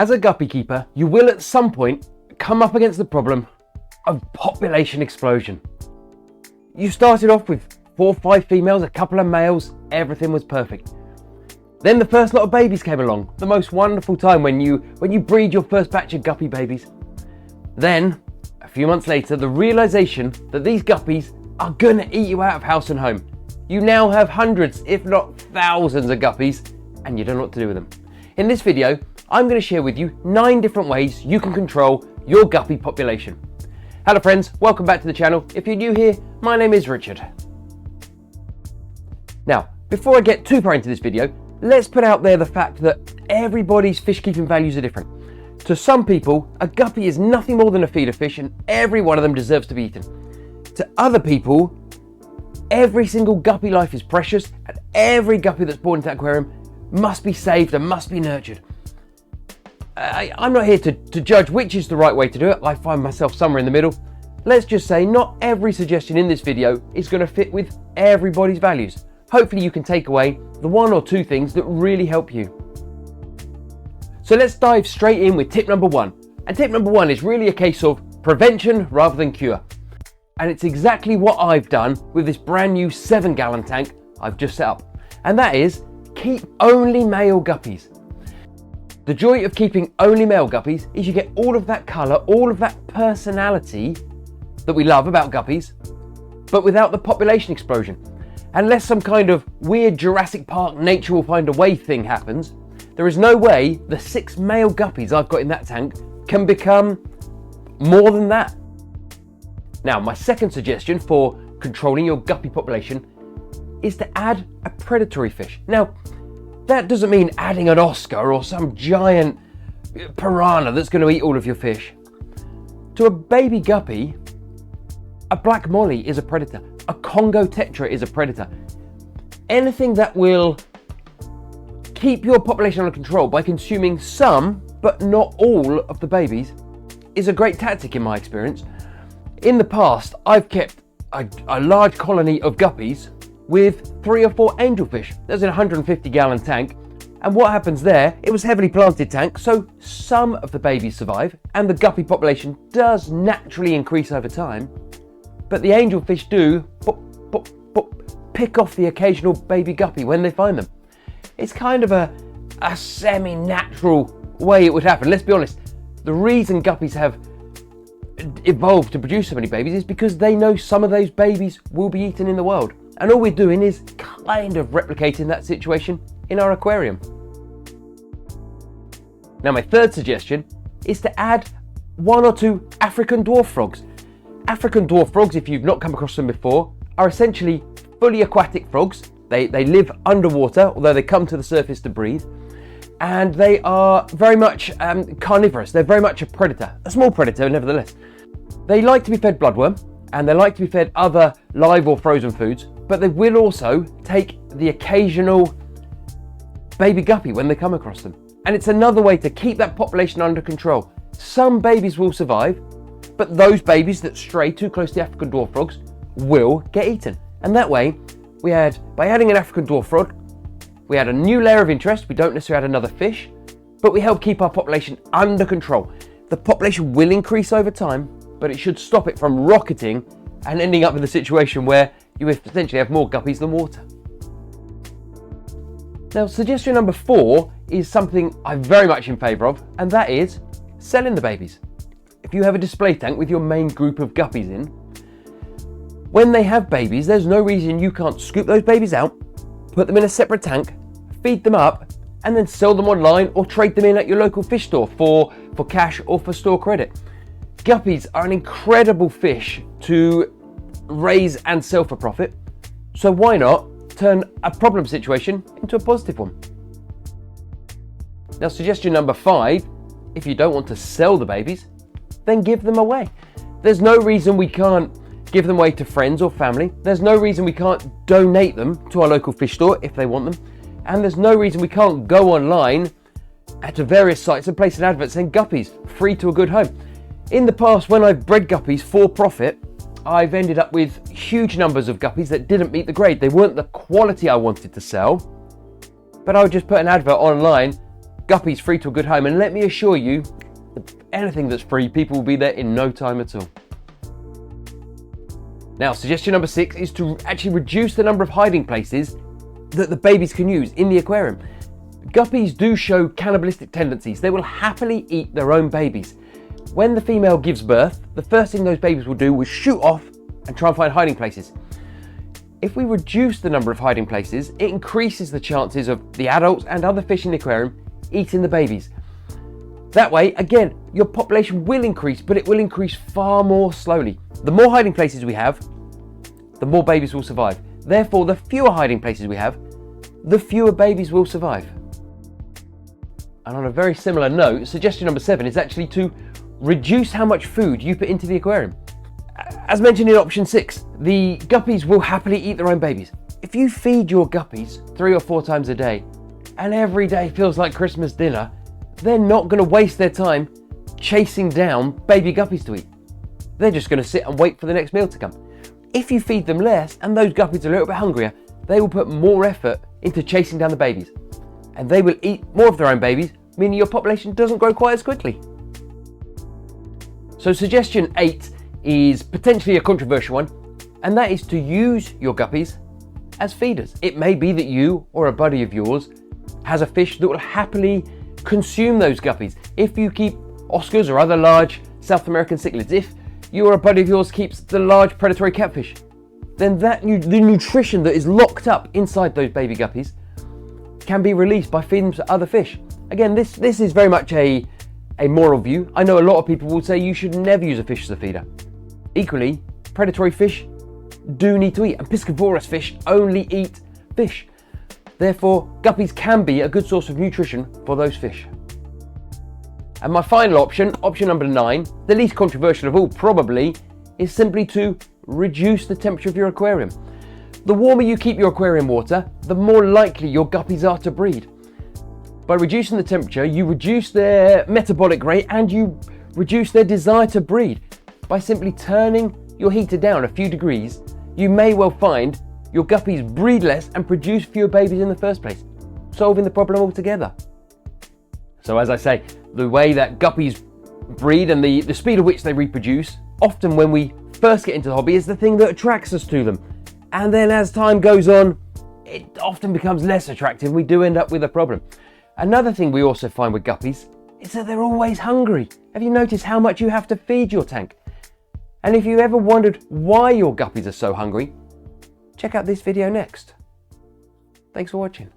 As a guppy keeper, you will at some point come up against the problem of population explosion. You started off with 4 or 5 females, a couple of males, everything was perfect. Then the first lot of babies came along, the most wonderful time when you breed your first batch of guppy babies. Then, a few months later, the realization that these guppies are gonna eat you out of house and home. You now have hundreds, if not thousands of guppies, and you don't know what to do with them. In this video, I'm gonna share with you 9 different ways you can control your guppy population. Hello friends, welcome back to the channel. If you're new here, my name is Richard. Now, before I get too far into this video, let's put out there the fact that everybody's fish keeping values are different. To some people, a guppy is nothing more than a feeder fish and every one of them deserves to be eaten. To other people, every single guppy life is precious and every guppy that's born into that aquarium must be saved and must be nurtured. I'm not here to judge which is the right way to do it. I find myself somewhere in the middle. Let's just say not every suggestion in this video is going to fit with everybody's values. Hopefully you can take away the 1 or 2 things that really help you. So let's dive straight in with tip number 1. And tip number 1 is really a case of prevention rather than cure. And it's exactly what I've done with this brand new 7-gallon tank I've just set up. And that is keep only male guppies. The joy of keeping only male guppies is you get all of that colour, all of that personality that we love about guppies, but without the population explosion. Unless some kind of weird Jurassic Park nature will find a way thing happens, there is no way the 6 male guppies I've got in that tank can become more than that. Now, my second suggestion for controlling your guppy population is to add a predatory fish. Now, that doesn't mean adding an Oscar or some giant piranha that's going to eat all of your fish. To a baby guppy, a black molly is a predator. A Congo tetra is a predator. Anything that will keep your population under control by consuming some, but not all, of the babies is a great tactic in my experience. In the past, I've kept a large colony of guppies with 3 or 4 angelfish. There's a 150-gallon tank, and what happens there, it was a heavily planted tank, so some of the babies survive, and the guppy population does naturally increase over time, but the angelfish do pick off the occasional baby guppy when they find them. It's kind of a semi-natural way it would happen. Let's be honest, the reason guppies have evolved to produce so many babies is because they know some of those babies will be eaten in the wild. And all we're doing is kind of replicating that situation in our aquarium. Now, my third suggestion is to add 1 or 2 African dwarf frogs. African dwarf frogs, if you've not come across them before, are essentially fully aquatic frogs. They live underwater, although they come to the surface to breathe. And they are very much carnivorous. They're very much a predator, a small predator nevertheless. They like to be fed bloodworm, and they like to be fed other live or frozen foods, but they will also take the occasional baby guppy when they come across them. And it's another way to keep that population under control. Some babies will survive, but those babies that stray too close to the African dwarf frogs will get eaten. And that way, by adding an African dwarf frog, we add a new layer of interest. We don't necessarily add another fish, but we help keep our population under control. The population will increase over time, but it should stop it from rocketing and ending up in a situation where you would potentially have more guppies than water. Now, suggestion number 4 is something I'm very much in favour of, and that is selling the babies. If you have a display tank with your main group of guppies in, when they have babies, there's no reason you can't scoop those babies out, put them in a separate tank, feed them up, and then sell them online or trade them in at your local fish store for cash or for store credit. Guppies are an incredible fish to raise and sell for profit, so why not turn a problem situation into a positive one? Now, suggestion number 5, if you don't want to sell the babies, then give them away. There's no reason we can't give them away to friends or family. There's no reason we can't donate them to our local fish store if they want them. And there's no reason we can't go online to various sites and place an advert saying guppies, free to a good home. In the past, when I've bred guppies for profit, I've ended up with huge numbers of guppies that didn't meet the grade. They weren't the quality I wanted to sell, but I would just put an advert online, guppies free to a good home, and let me assure you, anything that's free, people will be there in no time at all. Now, suggestion number 6 is to actually reduce the number of hiding places that the babies can use in the aquarium. Guppies do show cannibalistic tendencies. They will happily eat their own babies. When the female gives birth, the first thing those babies will do is shoot off and try and find hiding places. If we reduce the number of hiding places, it increases the chances of the adults and other fish in the aquarium eating the babies. That way, again, your population will increase, but it will increase far more slowly. The more hiding places we have, the more babies will survive. Therefore, the fewer hiding places we have, the fewer babies will survive. And on a very similar note, suggestion number 7 is actually to reduce how much food you put into the aquarium. As mentioned in option 6, the guppies will happily eat their own babies. If you feed your guppies 3 or 4 times a day, and every day feels like Christmas dinner, they're not going to waste their time chasing down baby guppies to eat. They're just going to sit and wait for the next meal to come. If you feed them less and those guppies are a little bit hungrier, they will put more effort into chasing down the babies. And they will eat more of their own babies, meaning your population doesn't grow quite as quickly. So suggestion 8 is potentially a controversial one, and that is to use your guppies as feeders. It may be that you or a buddy of yours has a fish that will happily consume those guppies. If you keep Oscars or other large South American cichlids, if you or a buddy of yours keeps the large predatory catfish, then the nutrition that is locked up inside those baby guppies can be released by feeding them to other fish. Again, this is very much a moral view. I know a lot of people will say you should never use a fish as a feeder. Equally, predatory fish do need to eat, and piscivorous fish only eat fish. Therefore, guppies can be a good source of nutrition for those fish. And my final option, option number 9, the least controversial of all probably, is simply to reduce the temperature of your aquarium. The warmer you keep your aquarium water, the more likely your guppies are to breed. By reducing the temperature, you reduce their metabolic rate and you reduce their desire to breed. By simply turning your heater down a few degrees, you may well find your guppies breed less and produce fewer babies in the first place, solving the problem altogether. So as I say, the way that guppies breed and the speed at which they reproduce, often when we first get into the hobby, is the thing that attracts us to them. And then as time goes on, it often becomes less attractive and we do end up with a problem. Another thing we also find with guppies is that they're always hungry. Have you noticed how much you have to feed your tank? And if you ever wondered why your guppies are so hungry, check out this video next. Thanks for watching.